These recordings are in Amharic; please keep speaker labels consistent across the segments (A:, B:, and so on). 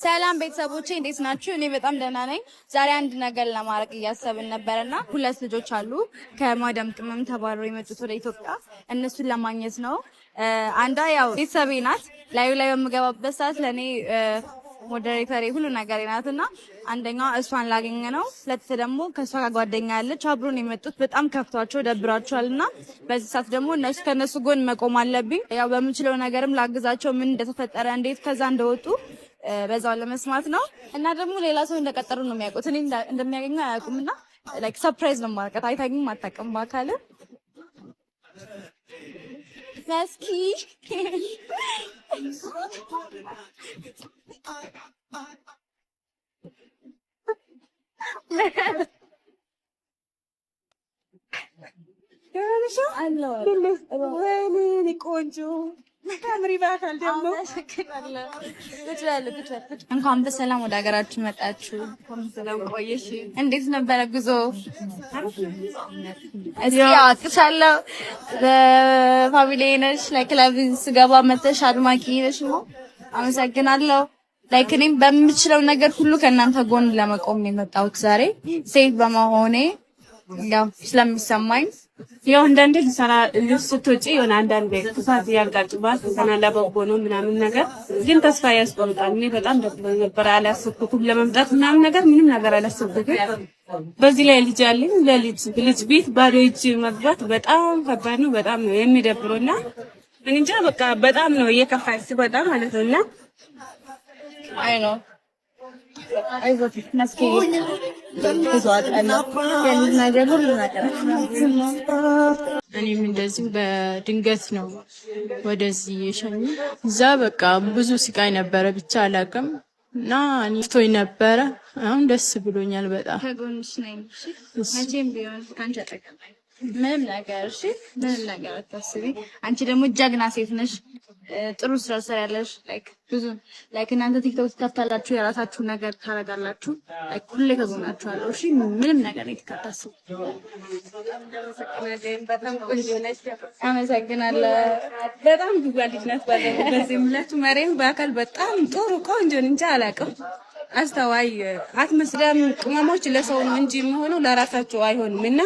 A: ሰላም ቤተሰቦቼ እንዴት ናችሁ? እኔ በጣም ደህና ነኝ። ዛሬ አንድ ነገር ለማድረግ እያሰብን ነበርና ሁለት ልጆች አሉ ከማዳም ቅመም ተባረው የመጡት ወደ ኢትዮጵያ። እነሱን ለማግኘት ነው። አንዷ ያው ቤተሰቤ ናት። ላይ በምገባበት ሰዓት ለኔ ሞዴሬተሬ ሁሉ ነገር ናትና አንደኛው እሷን ላገኘ ነው። ሁለት ደግሞ ከሷ ጋር ጓደኛ ያለች አብሮን የመጡት በጣም ከፍቷቸው ደብራቸዋልና በዚህ ሰዓት ደግሞ ከነሱ ጎን መቆም አለብኝ። ያው በምችለው ነገርም ላግዛቸው ምን እንደተፈጠረ እንዴት ከዛ እንደወጡ በዛው ለመስማት ነው። እና ደግሞ ሌላ ሰው እንደቀጠሩ ነው የሚያውቁት። እኔ እንደሚያገኙ አያውቁምና ላይክ ሰርፕራይዝ ነው ማለት አይታኝም አታውቅም በአካል መስኪ እንኳን በሰላም ወደ ሀገራችሁ መጣችሁ። እንዴት ነበረ ጉዞ? እዚህ አጥቻለሁ። በፋሚሊ ነሽ ለክለብ ስገባ መተሽ አድማቂ ነሽ ነው። አመሰግናለሁ። ላይክ እኔም በምችለው ነገር ሁሉ ከእናንተ ጎን ለመቆም ነው የመጣሁት ዛሬ ሴት በመሆኔ ያው ስለሚሰማኝ
B: ያው አንዳንዴ ስትወጪ የሆነ አንዳንዴ ክፋት ያጋጥማል። ፈተና ለበጎ ነው ምናምን ነገር ግን ተስፋ ያስቆርጣል። እኔ በጣም ደብሮኝ ነበር። አላሰብኩትም ለመምጣት ምናምን ነገር ምንም ነገር አላሰብኩትም። በዚህ ላይ ልጅ አለኝ። ልጅ ቤት ባዶ እጅ መግባት በጣም ከባድ ነው። በጣም ነው የሚደብረውና እንጃ በቃ በጣም ነው እየከፋኝ ሲወጣ ማለት ነውና
A: አይ ነው አይዞህ መስኪ
C: እኔም እንደዚህ በድንገት ነው ወደዚህ የሸኙ። እዛ በቃ ብዙ ስቃይ ነበረ ብቻ አላውቅም እና ኒፍቶኝ ነበረ። አሁን ደስ ብሎኛል በጣም
A: ከጎንሽ ነኝ። መቼም ቢሆን ካንቺ አጠገብ ምንም ነገር እሺ፣ ምንም ነገር አታስቢ። አንቺ ደግሞ ጀግና ሴት ነሽ። ጥሩ ስራ ሰራለሽ። ብዙ እናንተ ቲክቶክ ትከፍታላችሁ፣ የራሳችሁ ነገር ታረጋላችሁ። ሁሌ ከጎናችኋለሁ። እሺ፣ ምንም ነገር ይተካታስቡ። አመሰግናለሁ።
B: በጣም ጉጓልጅ ናት። በዚህ ምለቱ መሬም በአካል በጣም ጥሩ ቆንጆ እንጃ አላውቅም። አስተዋይ አትመስለም። ቅመሞች ለሰው ነው እንጂ የሚሆነው ለራሳቸው አይሆንም። እና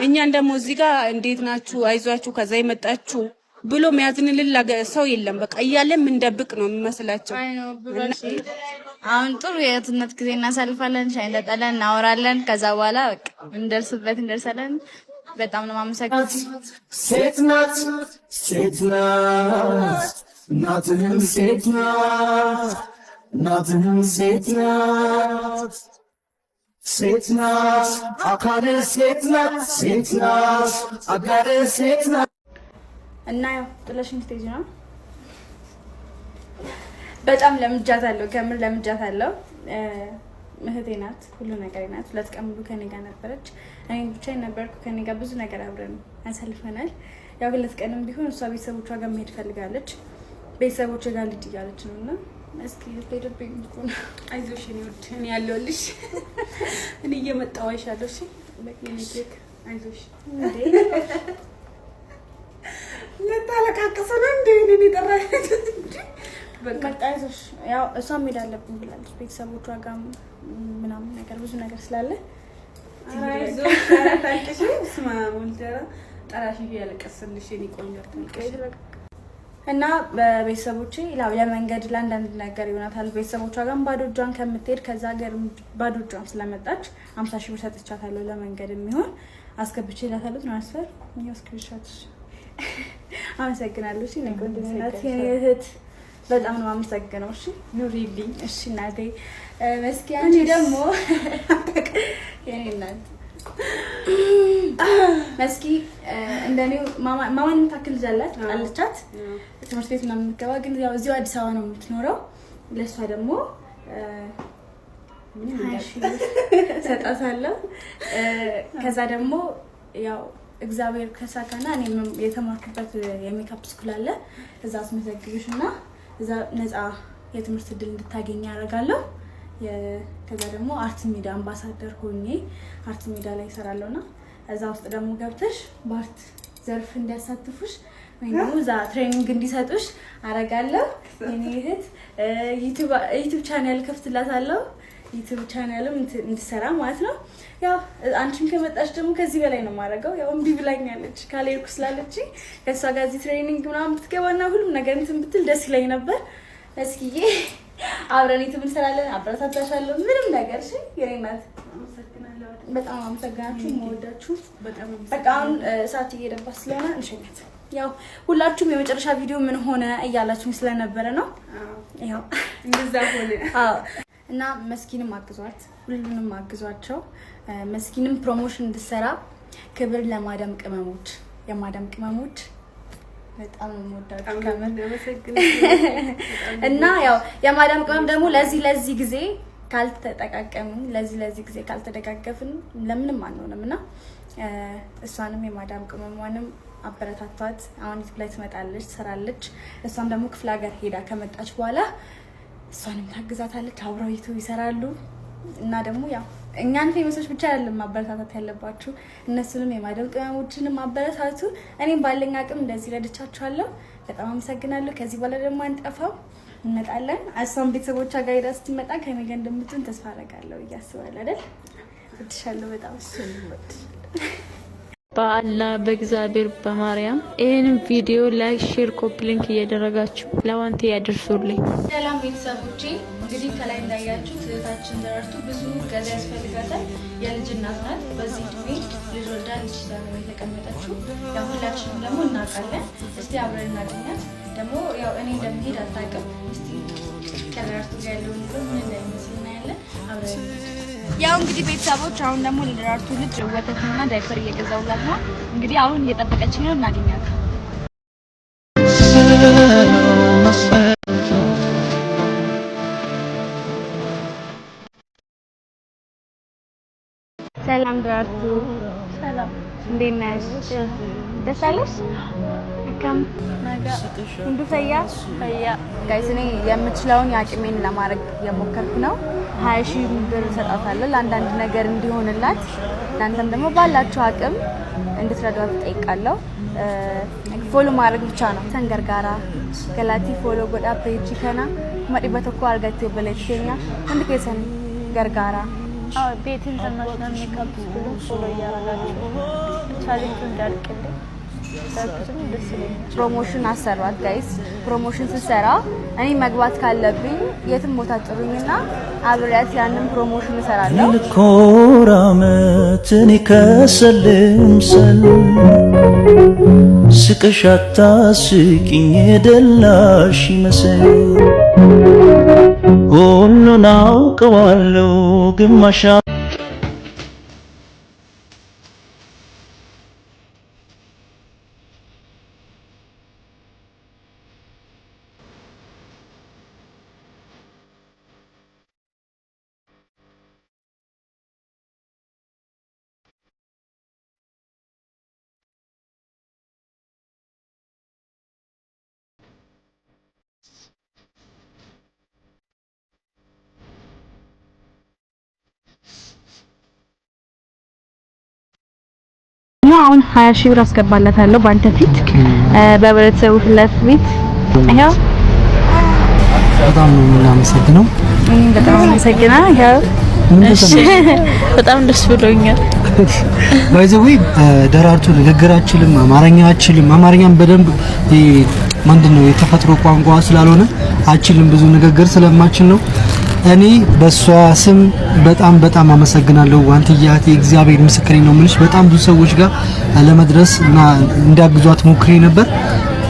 B: እኛን ደግሞ እዚህ ጋር እንዴት ናችሁ አይዟችሁ ከዛ ይመጣችሁ ብሎ የሚያዝንልን ሰው የለም። በቃ እያለን ምንደብቅ ነው የሚመስላቸው።
A: አሁን ጥሩ የእህትነት ጊዜ እናሳልፋለን። ሻይ እንጠጣለን፣ እናወራለን። ከዛ በኋላ በቃ እንደርሳለን። በጣም ነው የማመሰግነው።
D: ሴት ናት እናትህም ሴት ናት እናትህም ሴት ናት አካልህ ሴት ናት አጋርህ ሴት ናት።
A: እና ያው ጥለሽኝ ስትሄጂ ነው በጣም ለምጃታለሁ። ከምር ለምጃታለሁ። እህቴ ናት፣ ሁሉ ነገር ናት። ሁለት ቀን ሙሉ ከኔ ጋር ነበረች። እኔ ብቻዬን ነበርኩ። ከኔ ጋር ብዙ ነገር አብረን አሳልፈናል። ያው ሁለት ቀንም ቢሆን እሷ ቤተሰቦቿ ጋር መሄድ ፈልጋለች። ቤተሰቦቿ ጋር ልጅ እያለች ነውና እስኪ ልትሄድብኝ ነው።
B: አይዞሽ እኔ ወድ እኔ ያለሁልሽ። እኔ እየመጣሁ አይሻለሁ። እሺ በቃ አይዞሽ። ለታለቃቀሰ ነው እንዴ እኔ ጠራኸኝ እንዴ?
A: በቃ አይዞሽ። ያው እሷም ሄድ አለብኝ ብላለች። ቤተሰቦቿ ጋር ምናምን ነገር ብዙ ነገር ስላለ
B: አይዞሽ። ታልቅሽ ስማ ወልደራ ጠራሽ ያለቀሰልሽ እኔ ቆንጆ ታልቅሽ
A: እና በቤተሰቦቼ ለመንገድ ለአንዳንድ ነገር ይሆናታል። ቤተሰቦቿ ጋር ባዶ እጇን ከምትሄድ ከዛ ሀገር ባዶ እጇን ስለመጣች 50 ሺህ ብር ሰጥቻታለሁ ለመንገድ የሚሆን አስገብቼላታለሁ። ትራንስፈር ያስክብሻት። አመሰግናለሁ። እሺ ነቆንጆ እናት እህት በጣም ነው አመሰግናለሁ። እሺ ኑሪልኝ። እሺ እናቴ መስኪ አንቺ ደግሞ የኔ እናት መስኪ እንደኔው ማማን ታክል ጃላት አለቻት። ትምህርት ቤት ምናምን የምትገባ ግን ያው እዚሁ አዲስ አበባ ነው የምትኖረው። ለሷ ደግሞ ሰጣታለሁ። ከዛ ደግሞ ያው እግዚአብሔር ከሳካና እኔ የተማርኩበት የሜካፕ ስኩል አለ። እዛ አስመዘግብሽና እዛ ነፃ የትምህርት እድል እንድታገኝ ያደርጋለሁ። ከዛ ደግሞ አርት ሚዲያ አምባሳደር ሆኜ አርት ሚዲያ ላይ እሰራለሁና እዛ ውስጥ ደግሞ ገብተሽ በአርት ዘርፍ እንዲያሳትፉሽ ወይ ደግሞ እዛ ትሬኒንግ እንዲሰጡሽ አረጋለሁ። የኔ እህት ዩቲዩብ ቻናል ከፍትላታለሁ። ዩቲዩብ ቻናልም እንድሰራ ማለት ነው። ያው አንቺም ከመጣሽ ደግሞ ከዚህ በላይ ነው የማደርገው። ያው እምቢ ብላኛለች ካልሄድኩ ስላለች ከእሷ ጋር እዚህ ትሬኒንግ ምናምን ብትገባና ሁሉም ነገር እንትን ብትል ደስ ይለኝ ነበር። እስኪዬ አብረን ዩቲዩብ እንሰራለን። አበረታታሻለሁ ምንም ነገር። እሺ የኔ እናት በጣም አመሰግናችሁ። የምወዳችሁ በቃ አሁን ሰዓት እየደባ ስለሆነ እንሸኛት። ያው ሁላችሁም የመጨረሻ ቪዲዮ ምን ሆነ እያላችሁኝ ስለነበረ ነው። ያው እንደዛ ሆነ። አዎ እና መስኪንም አግዟት፣ ሁሉንም አግዟቸው። መስኪንም ፕሮሞሽን እንድሰራ ክብር ለማዳም ቅመሞች፣ የማዳም ቅመሞች በጣም የምወዳችሁ እና ያው የማዳም ቅመም ደግሞ ለዚህ ጊዜ ካልተጠቃቀምን ለዚህ ጊዜ ካልተደጋገፍን ለምንም አንሆንም እና እሷንም የማዳም ቅመሟንም አበረታቷት። አሁን ላይ ትመጣለች፣ ትሰራለች። እሷም ደግሞ ክፍለ ሀገር ሄዳ ከመጣች በኋላ እሷንም ታግዛታለች። አብረው ይሰራሉ እና ደግሞ ያው እኛን ፌመሶች ብቻ አይደለም ማበረታታት ያለባችሁ፣ እነሱንም የማዳም ቅመሞችንም ማበረታቱ። እኔም ባለኝ አቅም እንደዚህ ረድቻችኋለሁ። በጣም አመሰግናለሁ። ከዚህ በኋላ ደግሞ አንጠፋው እንመጣለን። እሷም ቤተሰቦቿ ጋር ሄዳ ስትመጣ ከኔ ጋር እንደምትሆን ተስፋ አደርጋለሁ እያስባለሁ አይደል? እድሻለሁ በጣም
C: በአላህ በእግዚአብሔር በማርያም ይሄንን ቪዲዮ ላይክ፣ ሼር፣ ኮፒ ሊንክ እያደረጋችሁ ለዋንቴ ያደርሱልኝ።
A: ሰላም ቤተሰቦቼ፣ እንግዲህ ከላይ እንዳያችሁ እህታችን ደራርቱ ብዙ ገዛ ያስፈልጋታል። የልጅ እናት ናት። በዚህ ዕድሜ ልጅ ወልዳ ልጅ ይዛ ነው የተቀመጠችው። ያው ሁላችንም ደግሞ እናውቃለን። እስቲ አብረን እናገኛት። ደግሞ ያው እኔ እንደምሄድ አታውቅም። እስቲ ከደራርቱ ጋር ያለውን ምን እንደሚመስል እናያለን። አብረን ያው እንግዲህ ቤተሰቦች አሁን ደግሞ ለደራርቱ ልጅ ወተትና ዳይፐር እየገዛውላት ነው። እንግዲህ አሁን እየጠበቀችኝ ነው። እናገኛት። ሰላም ደራርቱ። ሰላም፣ እንዴት ነሽ? ደስ አለሽ? ከም ነገ እንዱ ፈያ ጋይስ፣ እኔ የምችለውን የአቅሜን ለማድረግ የሞከርኩ ነው። 20,000 ብር ሰጣታለሁ ለአንዳንድ ነገር እንዲሆንላት። እናንተም ደግሞ ባላችሁ አቅም እንድትረዷት ጠይቃለሁ። ፎሎ ማድረግ ብቻ ነው። ተንገርጋራ ገላቲ ፎሎ ጎዳ ፔጅ ከና ማዲ በተኮ አርጋቲ በለሽኛ እንድ ከሰን ገርጋራ ቤት ኢንተርናሽናል ሜካፕ ስኩል ፎሎ ያረጋችሁ ቻሌንጅ እንዳልቅልኝ ፕሮሞሽን አሰራት ጋይስ። ፕሮሞሽን ስሰራ እኔ መግባት ካለብኝ የትም ቦታ ጥሩኝና አብሬያት ያንን ፕሮሞሽን እሰራለሁ።
E: ልኮራመትን ከሰልምሰል ስቀሻታ ስቂኝ የደላሽ ይመስል ሁሉን አውቀዋለሁ ግማሻ
A: አሁን 20,000 ብር አስገባላታለሁ ባንተ ፊት በህብረተሰቡ ፊት። ይሄው
F: በጣም ነው የምናመሰግነው።
A: በጣም አመሰግናለሁ። ይሄው
C: በጣም ደስ ብሎኛል።
F: ባይዘዊ ደራርቱ ንግግር አችልም፣ አማርኛም በደንብ ምንድነው የተፈጥሮ ቋንቋ ስላልሆነ አችልም፣ ብዙ ንግግር ስለማችል ነው። እኔ በሷ ስም በጣም አመሰግናለሁ። ዋንትያቴ እግዚአብሔር ምስክሬ ነው የምልሽ። በጣም ብዙ ሰዎች ጋር ለመድረስ እና እንዲያግዟት ሞክሬ ነበር።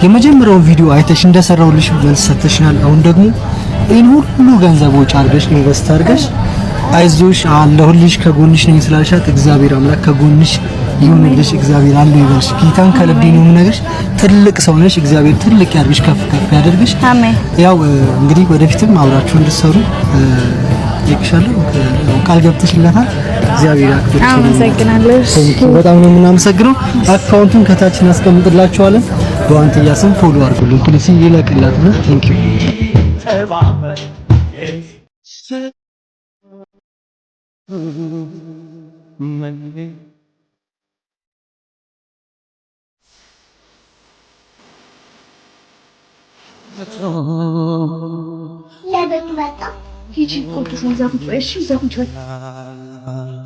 F: የመጀመሪያውን ቪዲዮ አይተሽ እንደሰራውልሽ መልስ ሰጥተሽናል። አሁን ደግሞ ይሄን ሁሉ ገንዘብ ወጪ አድርገሽ ኢንቨስት አድርገሽ አይዞሽ አለሁልሽ ከጎንሽ ነኝ ስላልሻት እግዚአብሔር አምላክ ከጎንሽ ይሁንልሽ። እግዚአብሔር አለ ይበልሽ። ጌታን ከልቤ ነው የምነግርሽ። ትልቅ ሰው ነሽ። እግዚአብሔር ትልቅ ያድርግሽ፣ ከፍ ያድርግሽ። አሜን። ያው እንግዲህ ወደፊትም አብራችሁ እንድትሰሩ ይቅሻለሁ። ቃል ገብተሽላታል። እግዚአብሔር ያክብርሽ። አመሰግናለሁ። በጣም ነው የምናመሰግነው። አካውንቱን ከታች እናስቀምጥላችኋለን። በዋንትያ ስም ፎሎ አድርጉልን ፕሊስ። ይለቅላት ነው። ቴንክ ዩ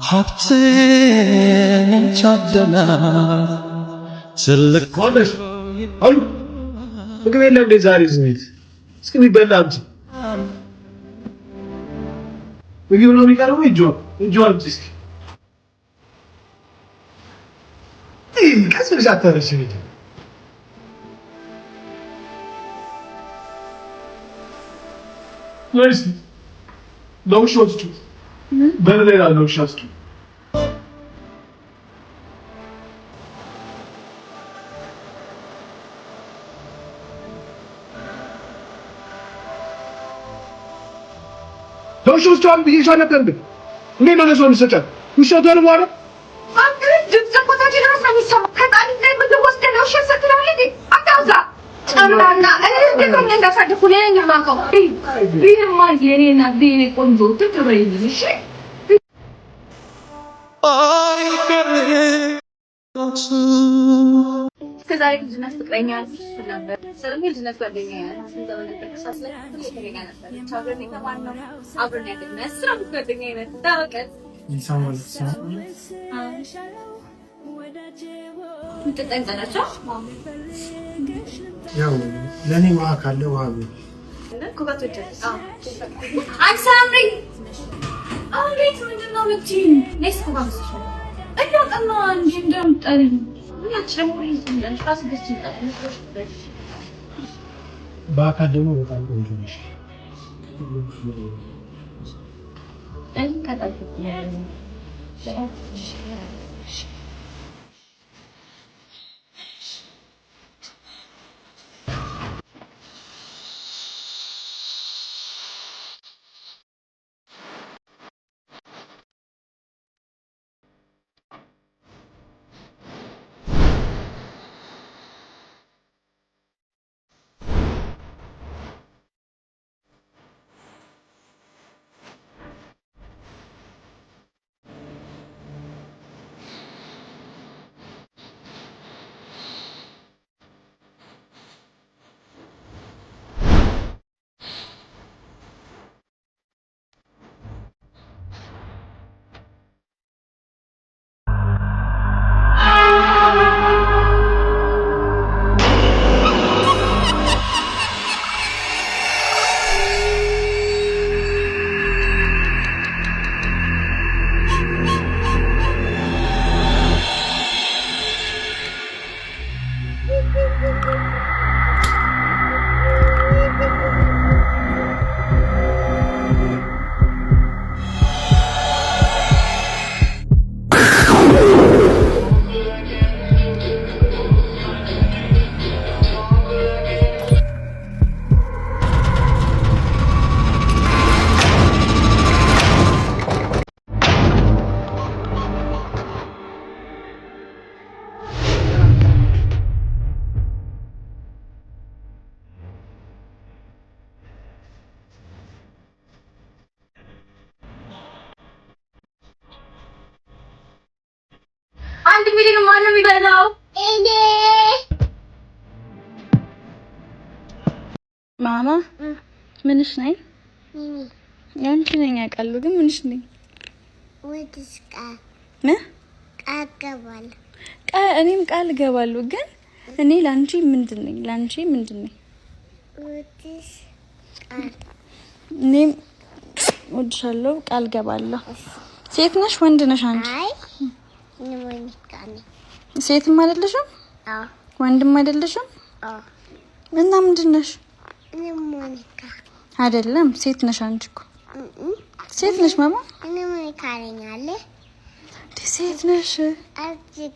E: ሀብትን ቻደና ትልቅ
F: ቆለሽ አሉ ምግብ የለም እንደ ዛሬ ስሜት እስኪ ቢበላ አንቺ ምግብ ነው የሚቀርበው እጆ አንቺ እስኪ ከስልሽ አታረሽ ልጅ ወይስ ለውሾቹ በሌላ ለውሻስቱ ለውሾቹ አም ቢሻ ነበር ምን ነው ለሰው የሚሰጣት ውሸቱ ነው ማለት
G: ጨምራና እንደምን እንዳሳደኩ ለኔ ማቀው ቢርማ የኔና ቢኔ ቆንጆ ትትበይልኝ እሺ
E: አይ ከርህ
G: ከዛሬ ልጅነት ፍቅረኛ ነበር ስለዚህ ልጅነት ጓደኛ ያለ ዘመን ተከሳስ ላይ ፍቅረኛ ነበር ታገኝ ከማንም አብረን ያደግና ስራ ጓደኛ ይነት ታውቀት
F: ይሳማል
G: ተጠንቀናቸው
F: ያው ለኔ ውሃ ካለ ውሃ ነው
G: ኮካቶች አክሳምሪ አውሪት ምንድነው ልትይ ኔክስት ኮካቶች እያቀና እንጂ እንደምጠሪኝ
F: በአካል ደግሞ በጣም ቆንጆ ነሽ
G: አንድ ሚሊዮን ማን ነው የሚበላው? እኔ
A: ማማ ምንሽ ነኝ? ያንቺ ነኝ አውቃለሁ፣ ግን ምንሽ ነኝ?
H: ወድስ ቃል ገባለሁ።
A: እኔም ቃል ገባለሁ፣ ግን እኔ ላንቺ ምንድን ነኝ? ላንቺ ምንድን ነኝ?
H: ወድስ ቃል
A: እኔም ወድሻለሁ፣ ቃል ገባለሁ። ሴት ነሽ ወንድ ነሽ አንቺ?
H: አይ
A: ሴትም አይደለሽም?
H: አዎ።
A: ወንድም አይደለሽም?
H: አዎ።
A: እና ምንድን ነሽ?
H: ሞኒካ
A: አይደለም፣ ሴት ነሽ አንቺ እኮ ሴት ነሽ ማማ።
H: ሞኒካ ነኝ። ሴት
A: ነሽ?
H: አጅግ